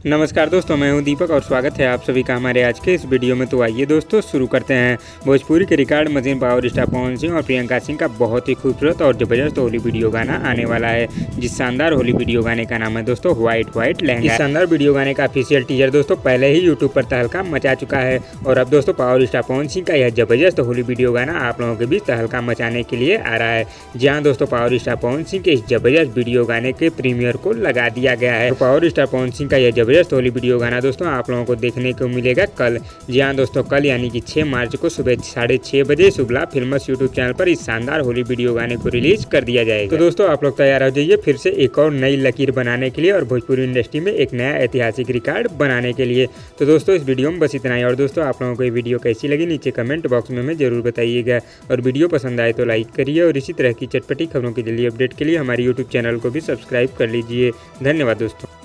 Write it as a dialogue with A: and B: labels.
A: नमस्कार दोस्तों, मैं हूं दीपक और स्वागत है आप सभी का हमारे आज के इस वीडियो में। तो आइए दोस्तों शुरू करते हैं। भोजपुरी के record machine power star Pawan Singh और प्रियंका सिंह का बहुत ही खूबसूरत और जबरदस्त होली वीडियो गाना आने वाला है, जिस शानदार होली वीडियो गाने का नाम है दोस्तों व्हाइट लहंगा। इस शानदार वीडियो गाने का ऑफिशियल टीजर दोस्तों पहले ही यूट्यूब पर तहलका मचा चुका है और अब दोस्तों पावर स्टार पवन सिंह का यह जबरदस्त होली वीडियो गाना आप लोगों के बीच तहलका मचाने के लिए आ रहा है। जहाँ दोस्तों पावर स्टार पवन सिंह के इस जबरदस्त वीडियो गाने के प्रीमियर को लगा दिया गया है। पावर स्टार पवन सिंह का यह जबरदस्त होली वीडियो गाना दोस्तों आप लोगों को देखने को मिलेगा कल। जी हाँ दोस्तों, कल यानी कि 6 मार्च को सुबह 6:30 बजे शुभलाभ फिल्म्स यूट्यूब चैनल पर इस शानदार होली वीडियो गाने को रिलीज कर दिया जाएगा। तो दोस्तों आप लोग तैयार हो जाइए फिर से एक और नई लकीर बनाने के लिए और भोजपुरी इंडस्ट्री में एक नया ऐतिहासिक रिकॉर्ड बनाने के लिए। तो दोस्तों इस वीडियो में बस इतना ही। और दोस्तों आप लोगों को ये वीडियो कैसी लगी नीचे कमेंट बॉक्स में हमें जरूर बताइएगा और वीडियो पसंद आए तो लाइक करिए और इसी तरह की चटपटी खबरों की जल्दी अपडेट के लिए हमारे यूट्यूब चैनल को भी सब्सक्राइब कर लीजिए। धन्यवाद दोस्तों।